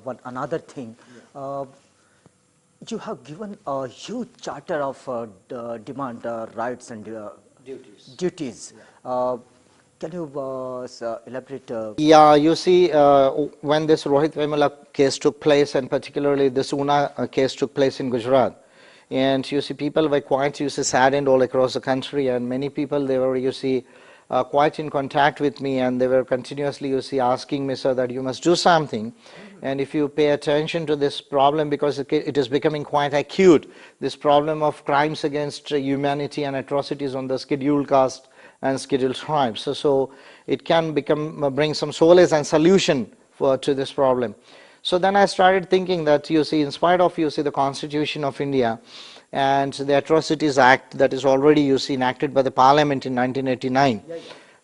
one another thing. You have given a huge charter of demand rights and duties. Can you elaborate? Yeah, you see, when this Rohit Vemula case took place, and particularly this Una case took place in Gujarat, and you see people were quite, you see, saddened all across the country, and many people, they were, you see, quite in contact with me, and they were continuously, you see, asking me, sir, that you must do something. And if you pay attention to this problem, because it is becoming quite acute, this problem of crimes against humanity and atrocities on the scheduled caste and scheduled tribes. So it can bring some solace and solution to this problem. So then I started thinking that, you see, in spite of, you see, the Constitution of India and the Atrocities Act that is already, you see, enacted by the Parliament in 1989.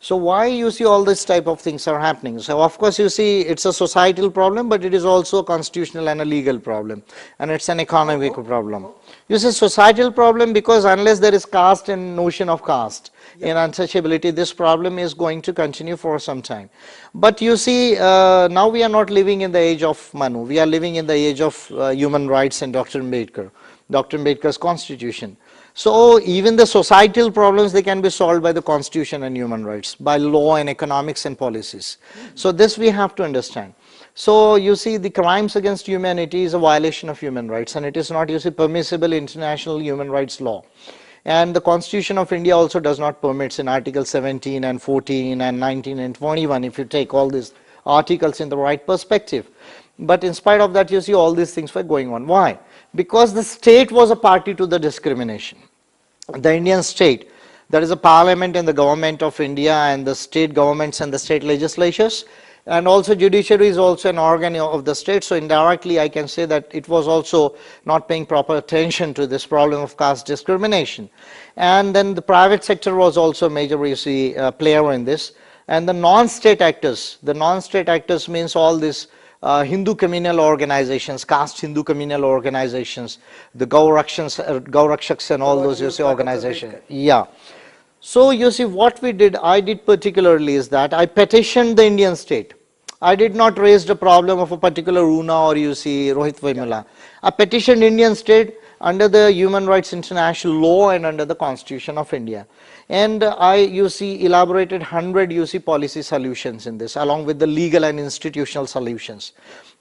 So why, you see, all this type of things are happening? So of course, you see, it's a societal problem, but it is also a constitutional and a legal problem, and it's an economic problem. You see, societal problem because unless there is caste and notion of caste in untouchability, this problem is going to continue for some time. But you see, now we are not living in the age of Manu. We are living in the age of human rights and Dr. Ambedkar's constitution. So even the societal problems, they can be solved by the constitution and human rights, by law and economics and policies. So this we have to understand. So you see, the crimes against humanity is a violation of human rights, and it is not, you see, permissible international human rights law. And the Constitution of India also does not permit in Article 17 and 14 and 19 and 21, if you take all these articles in the right perspective. But in spite of that, you see, all these things were going on. Why? Because the state was a party to the discrimination. The Indian state, there is a parliament and the government of India and the state governments and the state legislatures, and also judiciary is also an organ of the state. So indirectly I can say that it was also not paying proper attention to this problem of caste discrimination. And then the private sector was also a major, you see, player in this. And the non-state actors means all this Hindu communal organizations, caste Hindu communal organizations, the Gaurakshaks and all those, you see, organizations. Yeah. So you see, what I did particularly is that I petitioned the Indian state. I did not raise the problem of a particular Una or, you see, Rohit Vemula. I petitioned Indian state under the Human Rights International Law and under the Constitution of India. And I, you see, elaborated 100, you see, policy solutions in this, along with the legal and institutional solutions.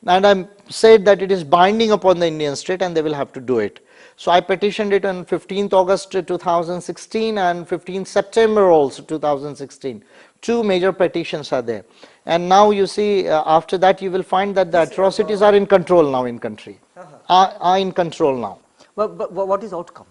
And I said that it is binding upon the Indian state and they will have to do it. So I petitioned it on 15th August 2016 and 15th September also 2016. Two major petitions are there. And now you see, after that you will find that the atrocities are in control now in country. Are in control now. But what is outcome?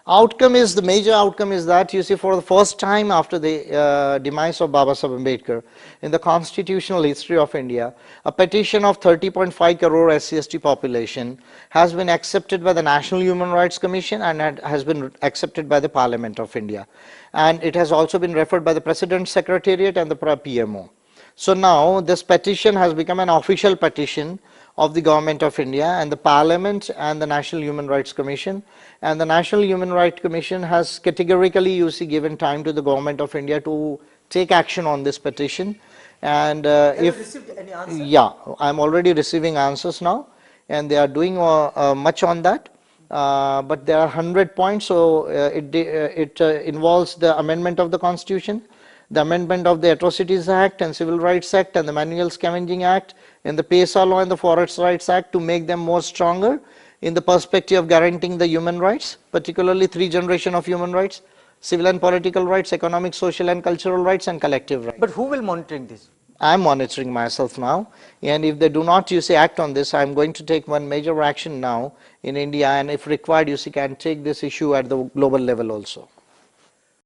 Outcome is, the major outcome is that, you see, for the first time after the demise of Baba Saheb Ambedkar in the constitutional history of India, a petition of 30.5 crore SC/ST population has been accepted by the National Human Rights Commission and has been accepted by the Parliament of India. And it has also been referred by the President's Secretariat and the PMO. So now this petition has become an official petition of the Government of India and the Parliament and the National Human Rights Commission. And the National Human Rights Commission has categorically, you see, given time to the Government of India to take action on this petition. And Have you received any answer? Yeah, I'm already receiving answers now, and they are doing much on that. But there are 100 points, so it involves the amendment of the Constitution, the amendment of the Atrocities Act and Civil Rights Act and the Manual Scavenging Act and the PESA Law and the Forest Rights Act to make them more stronger in the perspective of guaranteeing the human rights, particularly 3 generations of human rights: civil and political rights, economic, social and cultural rights, and collective rights. But who will monitoring this? I am monitoring myself now, and if they do not, you see, act on this, I am going to take one major action now in India, and if required, you see, can take this issue at the global level also.